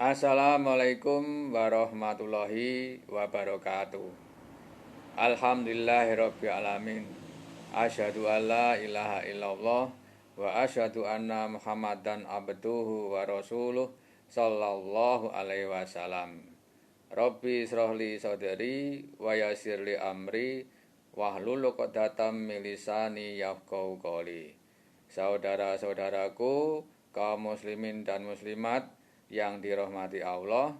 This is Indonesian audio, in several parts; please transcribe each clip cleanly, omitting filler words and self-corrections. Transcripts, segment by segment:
Assalamualaikum warahmatullahi wabarakatuh. Alhamdulillahirrabbilalamin. Asyhadu an la ilaha illallah wa asyhadu anna Muhammadan abduhu wa rasuluh sallallahu alaihi wasallam. Rabbi shrahli sadri wa yassirli amri wahlul 'uqdatam min lisani yafqahu qouli. Saudara-saudaraku, kaum muslimin dan muslimat yang dirahmati Allah,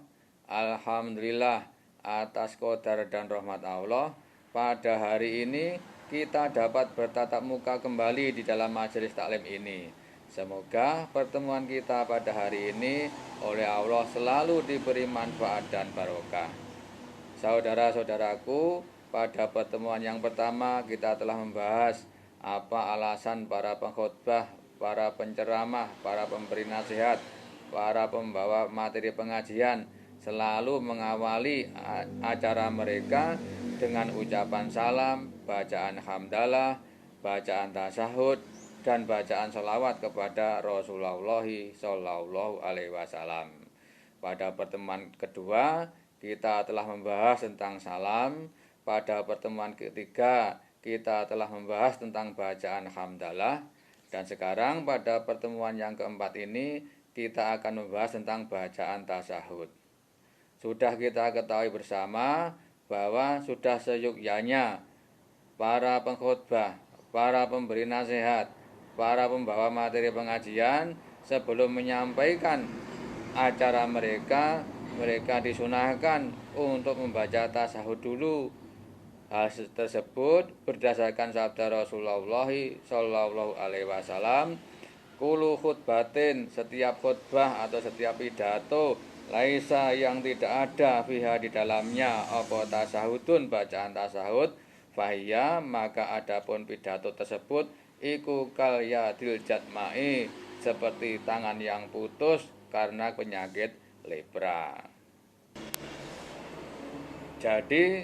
alhamdulillah atas qadar dan rahmat Allah, pada hari ini kita dapat bertatap muka kembali di dalam majelis taklim ini. Semoga pertemuan kita pada hari ini oleh Allah selalu diberi manfaat dan barokah. Saudara-saudaraku, pada pertemuan yang pertama kita telah membahas apa alasan para pengkhotbah, para penceramah, para pemberi nasihat, para pembawa materi pengajian selalu mengawali acara mereka dengan ucapan salam, bacaan hamdalah, bacaan tasyahud, dan bacaan sholawat kepada Rasulullah Shallallahu Alaihi Wasallam. Pada pertemuan kedua kita telah membahas tentang salam. Pada pertemuan ketiga kita telah membahas tentang bacaan hamdalah. Dan sekarang pada pertemuan yang keempat ini kita akan membahas tentang bacaan tasyahud. Sudah kita ketahui bersama bahwa sudah seyogyanya para pengkhotbah, para pemberi nasihat, para pembawa materi pengajian sebelum menyampaikan acara mereka disunahkan untuk membaca tasyahud dulu. Hal tersebut berdasarkan sabda Rasulullah Shallallahu Alaihi Wasallam, kulu khutbatin, setiap khutbah atau setiap pidato, laisa yang tidak ada fiha di dalamnya apa tasyahudun, bacaan tasyahud, fahiyya, maka adapun pidato tersebut iku kal yadil jatmai, seperti tangan yang putus karena penyakit lepra. Jadi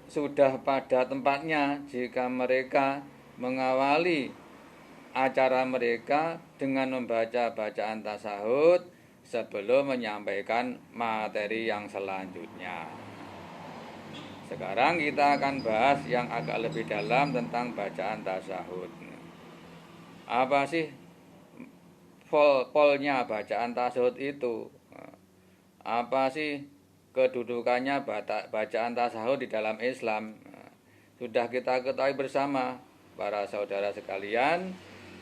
sudah pada tempatnya jika mereka mengawali acara mereka dengan membaca bacaan tasyahud sebelum menyampaikan materi yang selanjutnya. Sekarang kita akan bahas yang agak lebih dalam tentang bacaan tasyahud. Apa sih polnya bacaan tasyahud itu? Apa sih kedudukannya bacaan tasyahud di dalam Islam? Sudah kita ketahui bersama para saudara sekalian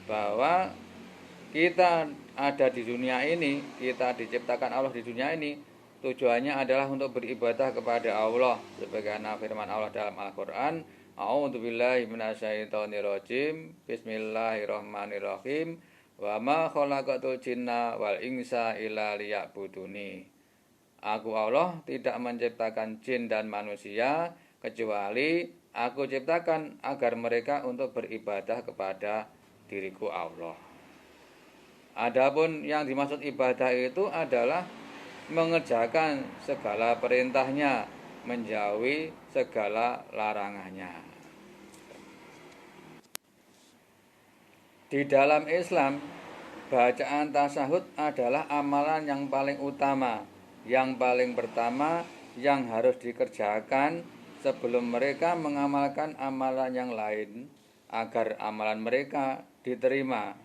bahwa kita ada di dunia ini, kita diciptakan Allah di dunia ini, tujuannya adalah untuk beribadah kepada Allah sebagaimana firman Allah dalam Al-Qur'an, a'udzubillahi minasyaitonirrajim, bismillahirrahmanirrahim, wa ma khalaqatul jinna wal insa illa liya'buduni. Aku Allah tidak menciptakan jin dan manusia kecuali aku ciptakan agar mereka untuk beribadah kepada diriku Allah. Adapun yang dimaksud ibadah itu adalah mengerjakan segala perintahnya, menjauhi segala larangannya. Di dalam Islam, bacaan tasyahud adalah amalan yang paling utama, yang paling pertama yang harus dikerjakan sebelum mereka mengamalkan amalan yang lain agar amalan mereka diterima.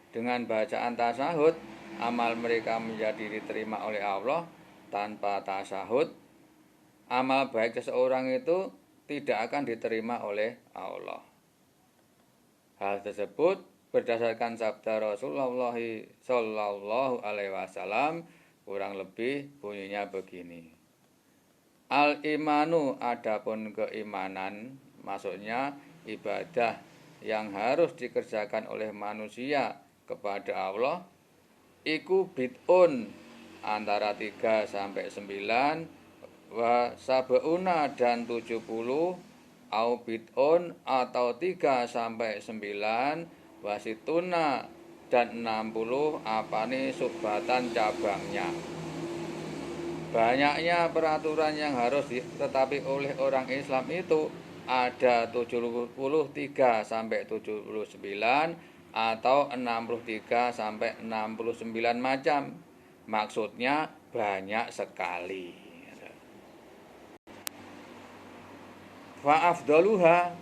Dengan bacaan tasyahud, amal mereka menjadi diterima oleh Allah. Tanpa tasyahud, amal baik seseorang itu tidak akan diterima oleh Allah. Hal tersebut berdasarkan sabda Rasulullah Shallallahu Alaihi Wasallam, kurang lebih bunyinya begini. Al-imanu, adapun keimanan, maksudnya ibadah yang harus dikerjakan oleh manusia kepada Allah, iku bid'un, antara 3 sampai 9, wa sab'una dan 70, au bid'un atau 3 sampai 9, wa situna dan 60, apane subatan cabangnya. Banyaknya peraturan yang harus ditetapi oleh orang Islam itu ada 73 sampai 79 atau 63 sampai 69 macam. Maksudnya banyak sekali. Fa afdaluha,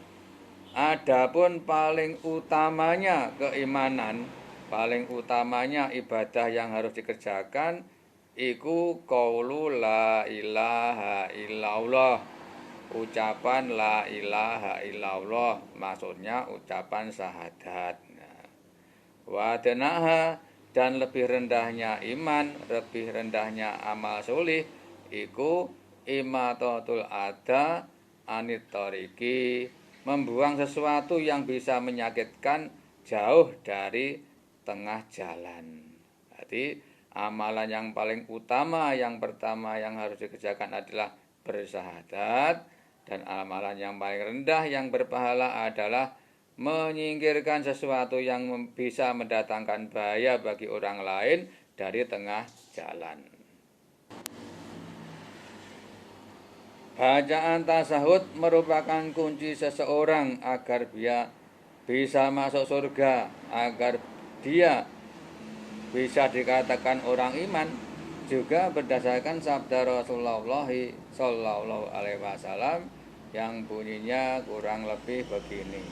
adapun paling utamanya keimanan, paling utamanya ibadah yang harus dikerjakan iku qaulu la ilaha illallah. Ucapan la ilaha illallah, maksudnya ucapan syahadat. Wa adnaha, dan lebih rendahnya iman, lebih rendahnya amal solih iku imatatul adha anit thariqi, membuang sesuatu yang bisa menyakitkan jauh dari tengah jalan. Jadi amalan yang paling utama, yang pertama yang harus dikerjakan adalah bersyahadat, dan amalan yang paling rendah yang berpahala adalah menyingkirkan sesuatu yang bisa mendatangkan bahaya bagi orang lain dari tengah jalan. Bacaan tasahud merupakan kunci seseorang agar dia bisa masuk surga, agar dia bisa dikatakan orang iman, juga berdasarkan sabda Rasulullah Sallallahu Alaihi Wasallam yang bunyinya kurang lebih begini: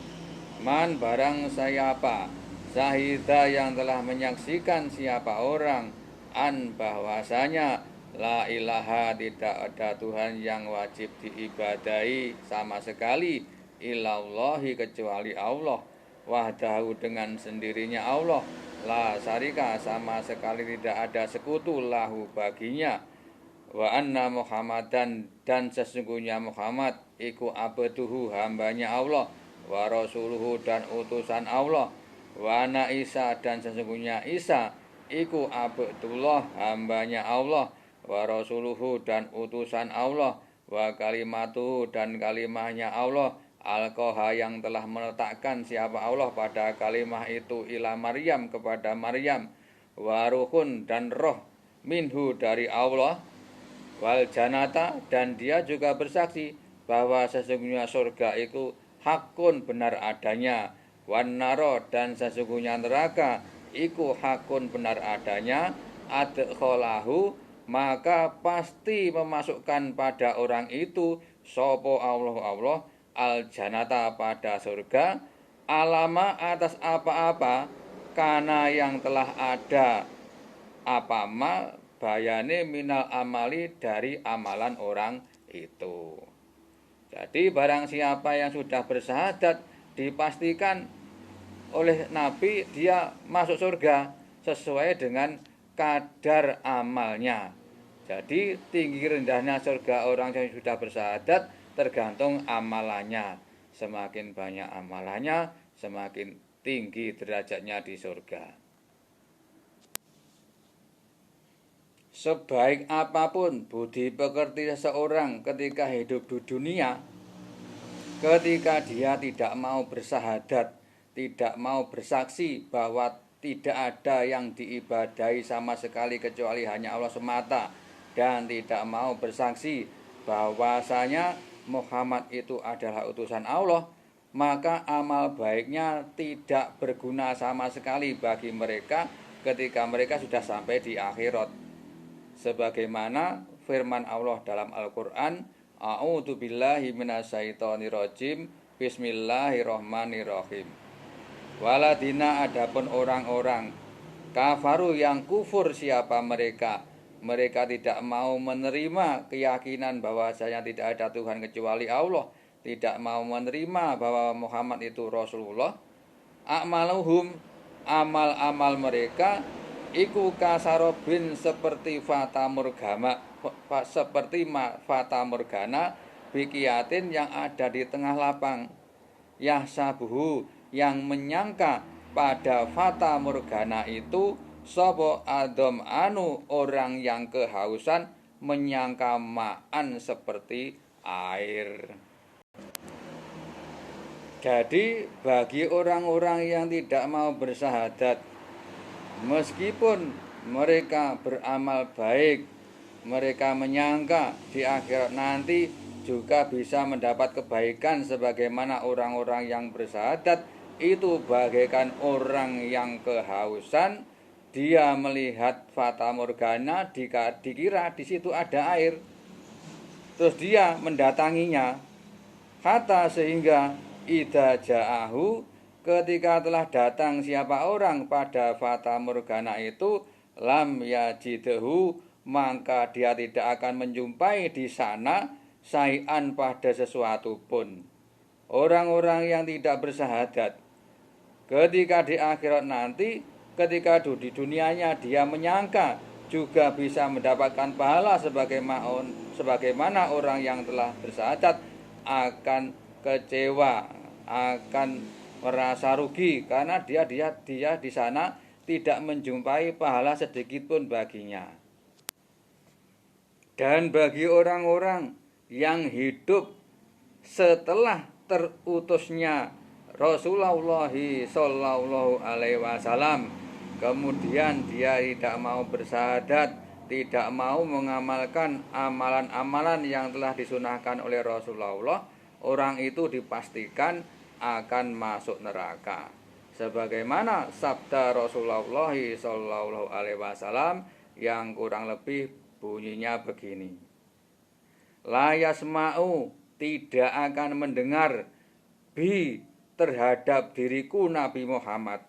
Man, barang siapa, syahida yang telah menyaksikan siapa orang, an bahwasanya la ilaha, tidak ada Tuhan yang wajib diibadahi sama sekali, ilallahi, kecuali Allah, wahdahu, dengan sendirinya Allah, la syarika, sama sekali tidak ada sekutu, lahu, baginya, wa anna Muhammadan, dan sesungguhnya Muhammad iku abduhu, hambanya Allah, wa rasuluhu, dan utusan Allah, wa anna Isa, dan sesungguhnya Isa iku abdullah, hambanya Allah, wa rasuluhu, dan utusan Allah, wa kalimatuhu, dan kalimahnya Allah, alqaha, yang telah meletakkan siapa Allah pada kalimah itu, ila Maryam, kepada Maryam, wa ruhun, dan roh, minhu, dari Allah, wal janata, dan dia juga bersaksi bahwa sesungguhnya surga itu hakun, benar adanya, wan naro, dan sesungguhnya neraka iku hakun, benar adanya, adkholahu, maka pasti memasukkan pada orang itu sopo Allah al janata, pada surga, alama, atas apa-apa, karena yang telah ada apa ma bayane minal amali, dari amalan orang itu. Jadi barang siapa yang sudah bersyahadat, dipastikan oleh Nabi dia masuk surga sesuai dengan kadar amalnya. Jadi tinggi rendahnya surga orang yang sudah bersyahadat tergantung amalannya. Semakin banyak amalannya, semakin tinggi derajatnya di surga. Sebaik apapun budi pekerti seseorang ketika hidup di dunia, ketika dia tidak mau bersyahadat, tidak mau bersaksi bahwa tidak ada yang diibadahi sama sekali kecuali hanya Allah semata, dan tidak mau bersaksi bahwasanya Muhammad itu adalah utusan Allah, maka amal baiknya tidak berguna sama sekali bagi mereka ketika mereka sudah sampai di akhirat. Sebagaimana firman Allah dalam Al-Quran, A'udzu billahi minasyaitonir rajim, Bismillahirrahmanirrahim. Waladina, adapun orang-orang kafaru, yang kufur siapa mereka, mereka tidak mau menerima keyakinan bahwasanya tidak ada Tuhan kecuali Allah, tidak mau menerima bahwa Muhammad itu Rasulullah. A'maluhum, amal-amal mereka iku kasarobin, seperti fata morgana, bikiatin, yang ada di tengah lapang, yahsabuhu, yang menyangka pada fata morgana itu, sopo adom anu, orang yang kehausan, menyangka ma'an, seperti air. Jadi bagi orang-orang yang tidak mau bersyahadat, meskipun mereka beramal baik, mereka menyangka di akhirat nanti juga bisa mendapat kebaikan sebagaimana orang-orang yang bersyahadat, itu bagaikan orang yang kehausan, dia melihat fata morgana, dikira di situ ada air. Terus dia mendatanginya. Hatta sehingga idza ja'ahu, ketika telah datang siapa orang pada fata morgana itu, lam yajidhu, maka dia tidak akan menjumpai di sana syai'an pada sesuatu pun. Orang-orang yang tidak bersahadat, ketika di akhirat nanti, ketika di dunianya dia menyangka juga bisa mendapatkan pahala sebagaimana orang yang telah bersahadat, akan kecewa, akan merasa rugi karena dia di sana tidak menjumpai pahala sedikit pun baginya. Dan bagi orang-orang yang hidup setelah terutusnya Rasulullah Shallallahu Alaihi Wasallam, kemudian dia tidak mau bersahadat, tidak mau mengamalkan amalan-amalan yang telah disunahkan oleh Rasulullah, orang itu dipastikan akan masuk neraka. Sebagaimana sabda Rasulullah Shallallahu Alaihi Wasallam yang kurang lebih bunyinya begini: la yasma'u, tidak akan mendengar, bi, terhadap diriku Nabi Muhammad,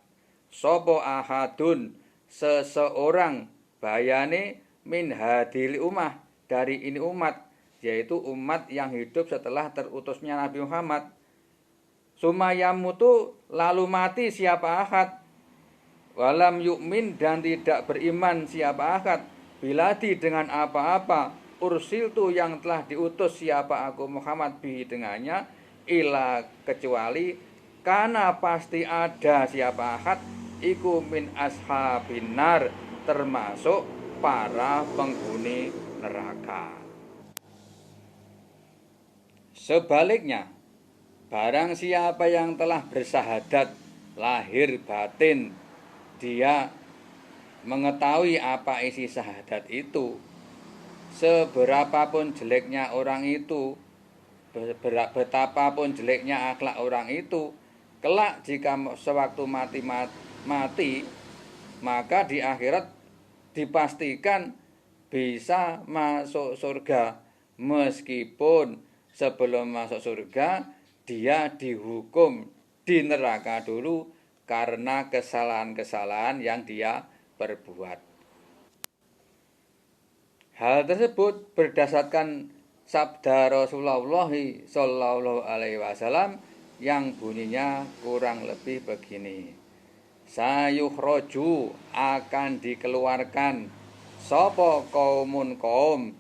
sopo ahadun, seseorang, bayane min hadil ummah, dari ini umat, yaitu umat yang hidup setelah terutusnya Nabi Muhammad. Sumayamutu, lalu mati siapa ahad, walam yu'min, dan tidak beriman siapa ahad, biladi, dengan apa-apa, ursiltu, yang telah diutus siapa aku Muhammad bihi, dengannya, ila, kecuali, karena pasti ada siapa ahad, iku min ashabin nar, termasuk para penghuni neraka. Sebaliknya, barang siapa yang telah bersahadat lahir batin, dia mengetahui apa isi syahadat itu, seberapapun jeleknya orang itu, betapapun jeleknya akhlak orang itu, kelak jika sewaktu mati, maka di akhirat dipastikan bisa masuk surga, meskipun sebelum masuk surga dia dihukum di neraka dulu karena kesalahan-kesalahan yang dia berbuat. Hal tersebut berdasarkan sabda Rasulullah Shallallahu Alaihi Wasallam yang bunyinya kurang lebih begini: sayukhroju, akan dikeluarkan, sopo kaumun kaum,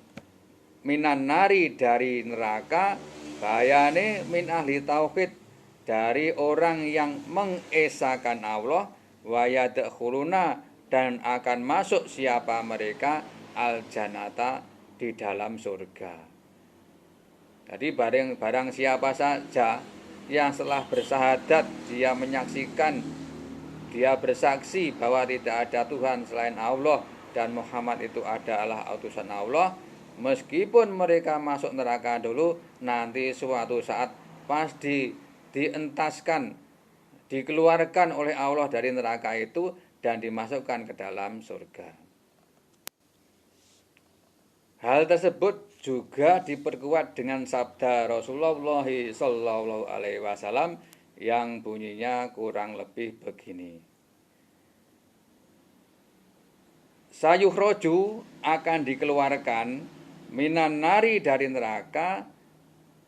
minan nari, dari neraka, bayane min ahli tauhid, dari orang yang mengesahkan Allah, wa yadkhuluna, dan akan masuk siapa mereka, al jannata, di dalam surga. Jadi barang siapa saja yang setelah bersahadat, dia menyaksikan, dia bersaksi bahwa tidak ada Tuhan selain Allah dan Muhammad itu adalah utusan Allah, meskipun mereka masuk neraka dulu, nanti suatu saat pasti dientaskan, dikeluarkan oleh Allah dari neraka itu dan dimasukkan ke dalam surga. Hal tersebut juga diperkuat dengan sabda Rasulullah Shallallahu Alaihi Wasallam yang bunyinya kurang lebih begini: sayukhroju, akan dikeluarkan, minan nari, dari neraka,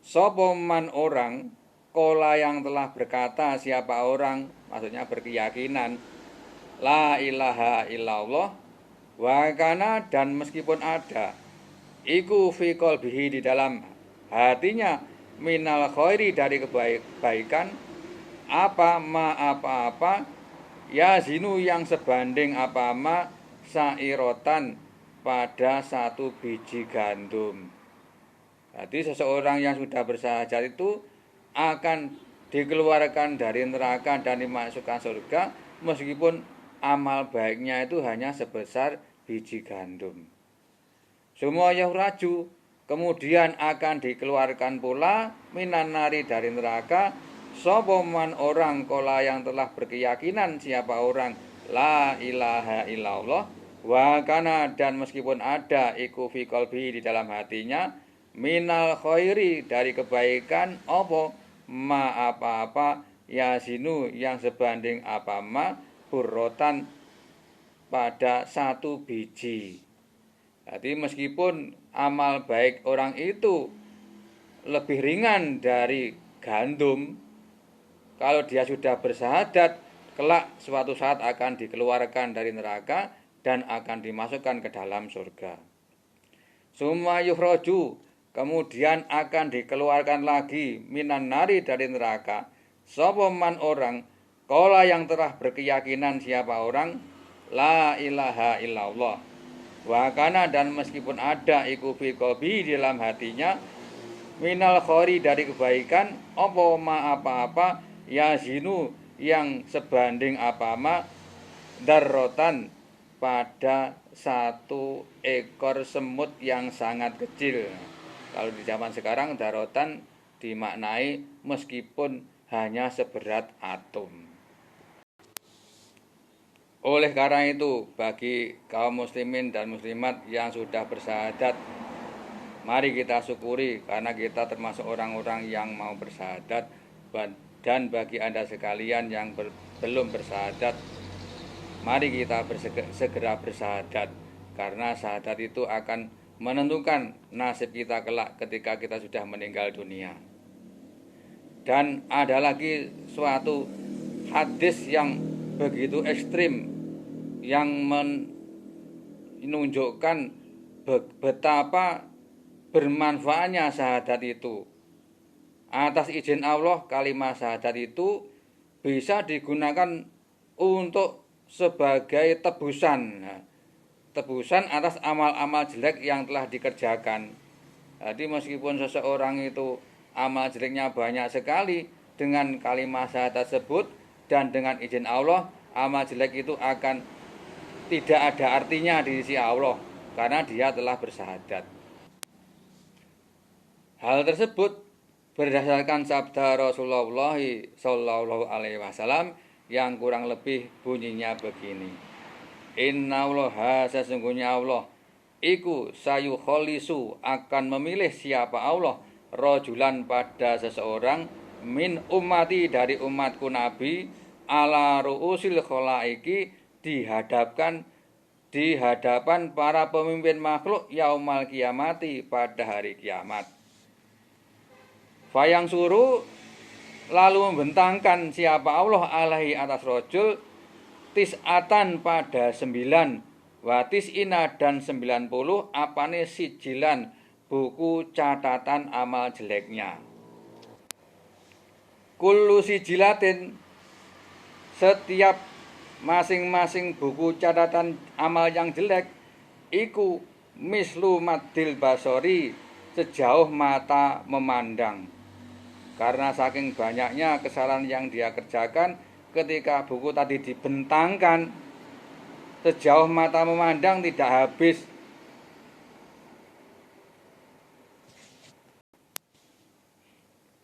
sopoman orang, kola, yang telah berkata siapa orang, maksudnya berkeyakinan, la ilaha illallah, wa kana, dan meskipun ada, iku fi qalbihi, di dalam hatinya, minal khairi, dari kebaikan, apa-apa, ya zinu, yang sebanding apa-apa, sairotan, pada satu biji gandum. Jadi seseorang yang sudah bersahadat itu akan dikeluarkan dari neraka dan dimasukkan surga, meskipun amal baiknya itu hanya sebesar biji gandum. Semua yahraju, kemudian akan dikeluarkan pula, minan nari, dari neraka, sopoman orang, kola, yang telah berkeyakinan siapa orang, la ilaha illallah, wa kana dan meskipun ada iku fi qalbi di dalam hatinya, minal khairi dari kebaikan, apa ma apa-apa, yasinu yang sebanding apa ma, burrotan pada satu biji. Jadi meskipun amal baik orang itu lebih ringan dari gandum, kalau dia sudah bersahadat, kelak suatu saat akan dikeluarkan dari neraka dan akan dimasukkan ke dalam surga. Summa yukhroju, kemudian akan dikeluarkan lagi minan nari dari neraka. Sapa man orang, qala yang telah berkeyakinan siapa orang, la ilaha illallah. Wa kana dan meskipun ada iku fi qalbi di dalam hatinya, minal khori dari kebaikan, apa ma apa-apa, yazinu yang sebanding apa-apa, darrotan pada satu ekor semut yang sangat kecil. Kalau di zaman sekarang darrotan dimaknai meskipun hanya seberat atom. Oleh karena itu, bagi kaum muslimin dan muslimat yang sudah bersahadat, mari kita syukuri karena kita termasuk orang-orang yang mau bersahadat. Dan bagi Anda sekalian yang belum bersahadat, mari kita segera bersahadat, karena sahadat itu akan menentukan nasib kita kelak ketika kita sudah meninggal dunia. Dan ada lagi suatu hadis yang begitu ekstrim yang menunjukkan betapa bermanfaatnya syahadat itu. Atas izin Allah, kalimat syahadat itu bisa digunakan untuk sebagai tebusan. Tebusan atas amal-amal jelek yang telah dikerjakan. Jadi meskipun seseorang itu amal jeleknya banyak sekali, dengan kalimat syahadat tersebut dan dengan izin Allah, amal jelek itu akan tidak ada artinya di sisi Allah karena dia telah bersahadat. Hal tersebut berdasarkan sabda Rasulullah Shallallahu Alaihi Wasallam yang kurang lebih bunyinya begini: Innallaha, sesungguhnya Allah iku sayu kholisu akan memilih siapa Allah rojulan pada seseorang min ummati dari umatku Nabi ala ru'usil kholaiki di hadapan para pemimpin makhluk yaumal kiamati pada hari kiamat. Fayang suruh lalu membentangkan siapa Allah alaihi atas rojul tis'atan pada 9 watis ina dan 90 apane sijilan buku catatan amal jeleknya. Kullu sijilatin, setiap masing-masing buku catatan amal yang jelek iku mislu madil basori, sejauh mata memandang. Karena saking banyaknya kesalahan yang dia kerjakan, ketika buku tadi dibentangkan sejauh mata memandang tidak habis.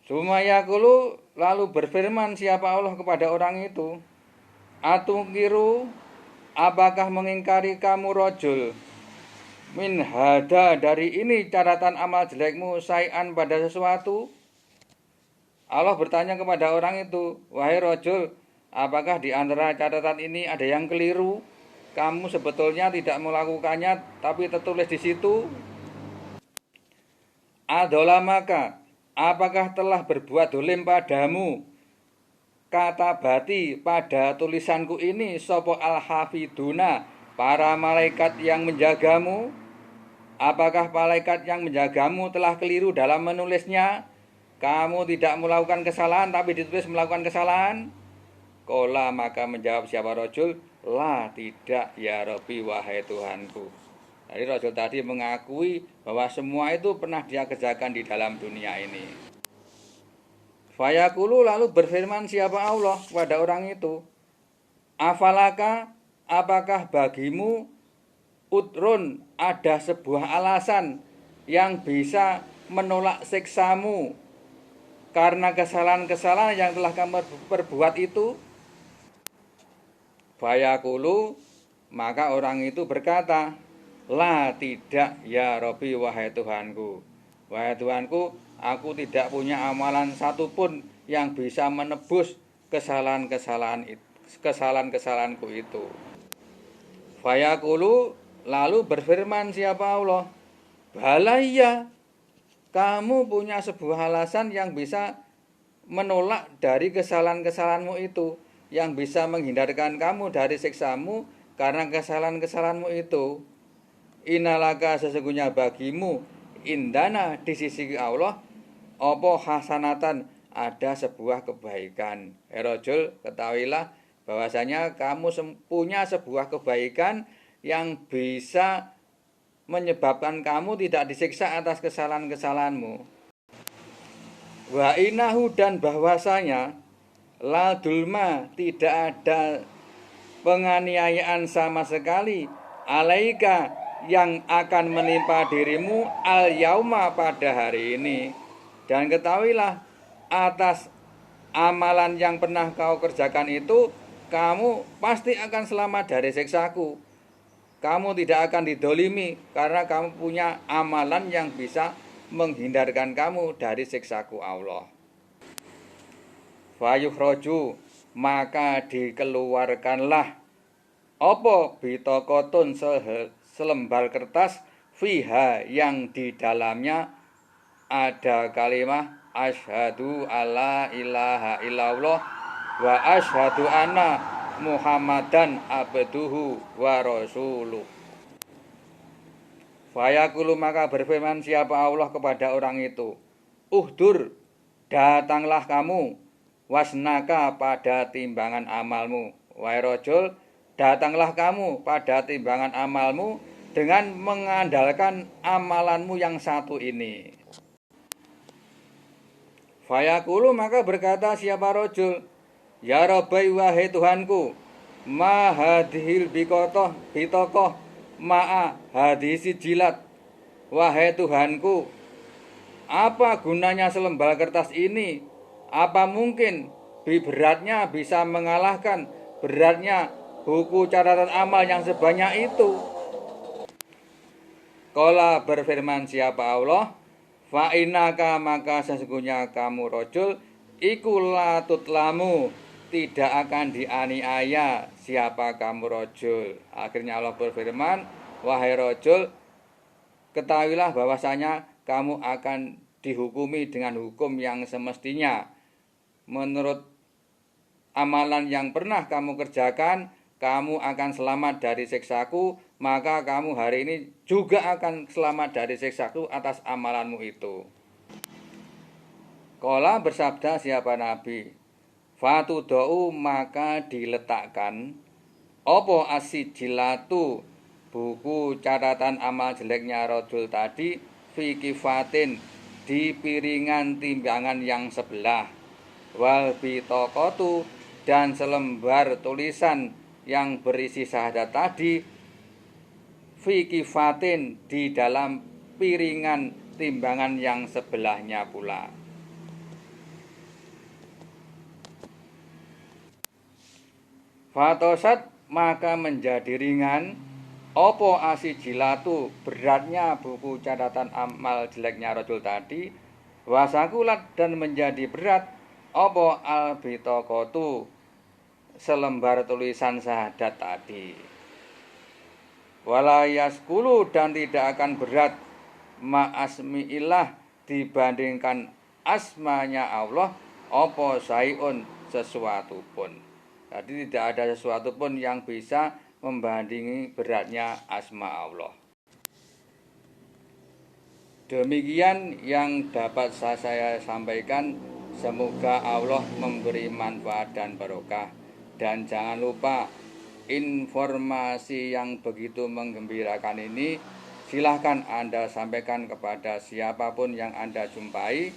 Sumayakulu, lalu berfirman siapa Allah kepada orang itu, Atungkiru, apakah mengingkari kamu rojul min hada dari ini catatan amal jelekmu sayan pada sesuatu? Allah bertanya kepada orang itu, wahai rojul, apakah di antara catatan ini ada yang keliru? Kamu sebetulnya tidak melakukannya, tapi tertulis di situ. Adolamaka, apakah telah berbuat dolim padamu? Kata bati pada tulisanku ini sopo al-hafiduna, para malaikat yang menjagamu. Apakah malaikat yang menjagamu telah keliru dalam menulisnya? Kamu tidak melakukan kesalahan tapi ditulis melakukan kesalahan. Kola, maka menjawab siapa rojul, la, tidak ya Rabbi, wahai Tuhanku. Jadi rojul tadi mengakui bahwa semua itu pernah dia kerjakan di dalam dunia ini. Fayaqulu, lalu berfirman siapa Allah kepada orang itu, afalaka, apakah bagimu udrun, ada sebuah alasan yang bisa menolak siksamu karena kesalahan-kesalahan yang telah kamu perbuat itu? Fayaqulu, maka orang itu berkata, la, tidak, ya Rabbi, wahai Tuhanku. Wahai Tuhanku, aku tidak punya amalan satupun yang bisa menebus kesalahanku itu. Fayaqulu, lalu berfirman siapa Allah? Bala, iya, kamu punya sebuah alasan yang bisa menolak dari kesalahan-kesalahanmu itu, yang bisa menghindarkan kamu dari siksamu karena kesalahan-kesalahanmu itu. Inalaka, sesungguhnya bagimu, indana, di sisi Allah, opo hasanatan, ada sebuah kebaikan. Rajul, ketahuilah bahwasanya kamu punya sebuah kebaikan yang bisa menyebabkan kamu tidak disiksa atas kesalahan-kesalahanmu. Wa inahu, dan bahwasanya la dulma, tidak ada penganiayaan sama sekali, alaika, yang akan menimpa dirimu al yauma, pada hari ini. Dan ketahuilah, atas amalan yang pernah kau kerjakan itu, kamu pasti akan selamat dari siksaku. Kamu tidak akan didolimi karena kamu punya amalan yang bisa menghindarkan kamu dari siksaku Allah. Fayukhroju, maka dikeluarkanlah opo bitokotun, selembar kertas, fiha, yang di dalamnya ada kalimah asyhadu alla ilaha illallah wa asyhadu anna Muhammadan abduhu wa rasuluh. Fayaqulu, maka berfirman siapa Allah kepada orang itu, uhdur, datanglah kamu, wasnaka, pada timbangan amalmu. Wahai rajul, datanglah kamu pada timbangan amalmu dengan mengandalkan amalanmu yang satu ini. Fayaqulu, maka berkata siapa rajul, ya Rabbi, wahai Tuhanku, ma hadhil bitokoh ma'a hadisi jilat. Wahai Tuhanku, apa gunanya selembar kertas ini? Apa mungkin beratnya bisa mengalahkan beratnya buku catatan amal yang sebanyak itu? Qala, berfirman siapa Allah, fa innaka, maka sesungguhnya kamu rajul, iku la tutlamu, tidak akan dianiaya siapa kamu rajul. Akhirnya Allah berfirman, wahai rajul, ketahuilah bahwasanya kamu akan dihukumi dengan hukum yang semestinya. Menurut amalan yang pernah kamu kerjakan, kamu akan selamat dari siksaku, maka kamu hari ini juga akan selamat dari siksaku atas amalanmu itu. Qala, bersabda siapa Nabi, fatudau, maka diletakkan opo asijilatu, buku catatan amal jeleknya rajul tadi, fi kifatin, di piringan timbangan yang sebelah, wal bitokotu, dan selembar tulisan yang berisi syahadat tadi, fi kifatin, di dalam piringan timbangan yang sebelahnya pula. Fatosat, maka menjadi ringan opo asijilatu, beratnya buku catatan amal jeleknya rajul tadi, wasakulat, dan menjadi berat opo albitokotu, selembar tulisan syahadat tadi. Walayaskulu, dan tidak akan berat ma'asmi'illah, dibandingkan asmanya Allah, opo sayun, sesuatu pun. Jadi tidak ada sesuatu pun yang bisa membandingi beratnya asma Allah. Demikian yang dapat saya sampaikan. Semoga Allah memberi manfaat dan barokah. Dan jangan lupa, informasi yang begitu menggembirakan ini silahkan Anda sampaikan kepada siapapun yang Anda jumpai.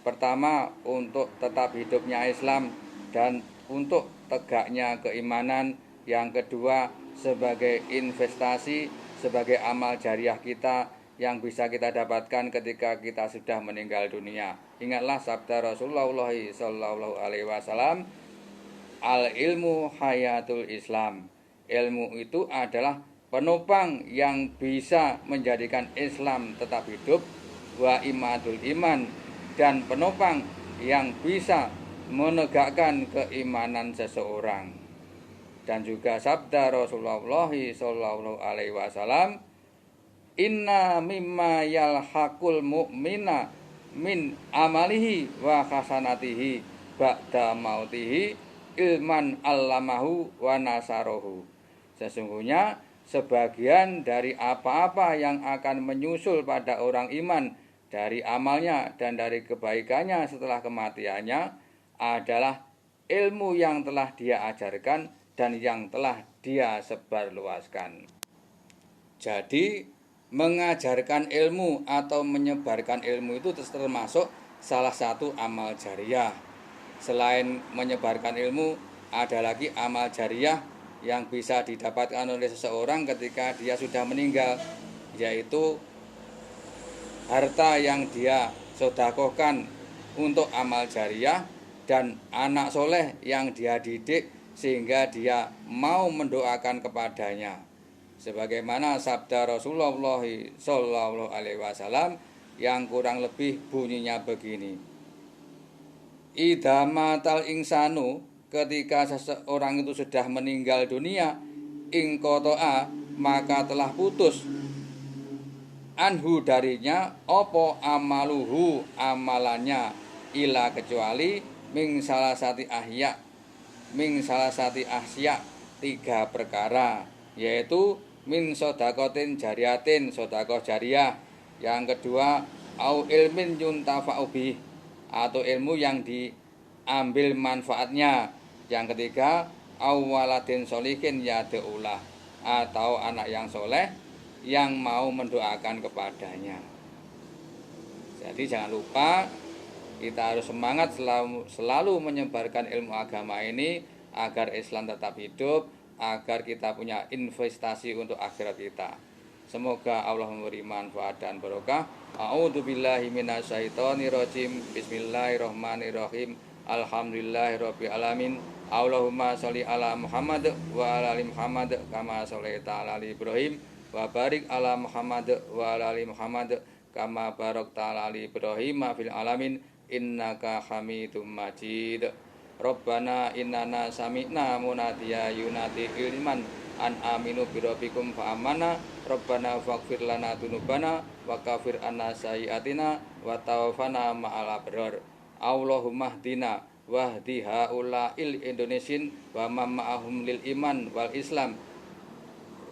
Pertama, untuk tetap hidupnya Islam dan untuk tegaknya keimanan. Yang kedua, sebagai investasi, sebagai amal jariah kita yang bisa kita dapatkan ketika kita sudah meninggal dunia. Ingatlah sabda Rasulullah sallallahu alaihi wasallam, Al ilmu hayatul Islam. Ilmu itu adalah penopang yang bisa menjadikan Islam tetap hidup. Wa imadul iman, dan penopang yang bisa menegakkan keimanan seseorang. Dan juga sabda Rasulullah sallallahu alaihi wasallam, inna mimma yalhaqul mu'mina min amalihi wa hasanatihi ba'da mautihi ilman allamahu wa nasarohu. Sesungguhnya sebagian dari apa-apa yang akan menyusul pada orang iman dari amalnya dan dari kebaikannya setelah kematiannya adalah ilmu yang telah dia ajarkan dan yang telah dia sebarluaskan. Jadi mengajarkan ilmu atau menyebarkan ilmu itu termasuk salah satu amal jariah. Selain menyebarkan ilmu, ada lagi amal jariah yang bisa didapatkan oleh seseorang ketika dia sudah meninggal, yaitu harta yang dia sedekahkan untuk amal jariah dan anak soleh yang dia didik sehingga dia mau mendoakan kepadanya. Sebagaimana sabda Rasulullah sallallahu alaihi wasallam yang kurang lebih bunyinya begini. Idza matal insanu, ketika seseorang itu sudah meninggal dunia, ingqata'a, maka telah putus anhu darinya opo amaluhu, amalannya, ila kecuali ming salasati ahya, 3 perkara, yaitu min sodakotin jariatin, sodakoh jariah. Yang kedua, au ilmin yuntafa'u bih, atau ilmu yang diambil manfaatnya. Yang ketiga, au waladin solihin yad'ulah, atau anak yang soleh yang mau mendoakan kepadanya. Jadi jangan lupa kita harus semangat selalu menyebarkan ilmu agama ini agar Islam tetap hidup, agar kita punya investasi untuk akhirat kita. Semoga Allah memberi manfaat dan barokah. A'udzubillahi minasyaitonirrajim. Bismillahirrahmanirrahim. Alhamdulillahirabbil alamin. Allahumma sholli ala Muhammad wa ala ali Muhammad kama sholaita ala Ibrahim wa barik ala Muhammad wa ala ali Muhammad kama barakta ala Ibrahim fil alamin innaka Hamidum Majid. Rabbana innana sami'na munadiya yunadi ilman an aminu birabbikum fa amanna. Rabbana faghfir lana dzunubana wa kafir anna sayyi'atina wa tawaffana ma'al abrar. Allahumma hdina wahdi haula'il Indonesian wa ma'ahum lil iman wal Islam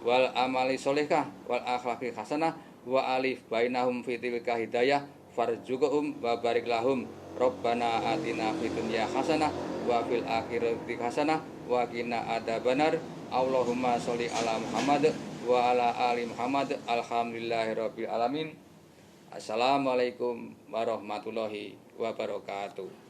wal amali solehah wal akhlaqi hasanah wa alif bainahum fi tilka hidayah farzuqhum wa barik lahum. Rabbana atina fid dunya hasanah wa fil akhirati hasanah wa qina adzabannar. Allahumma sholli ala Muhammad wa ala ali Muhammad. Alhamdulillahirabbil alamin. Assalamualaikum warahmatullahi wabarakatuh.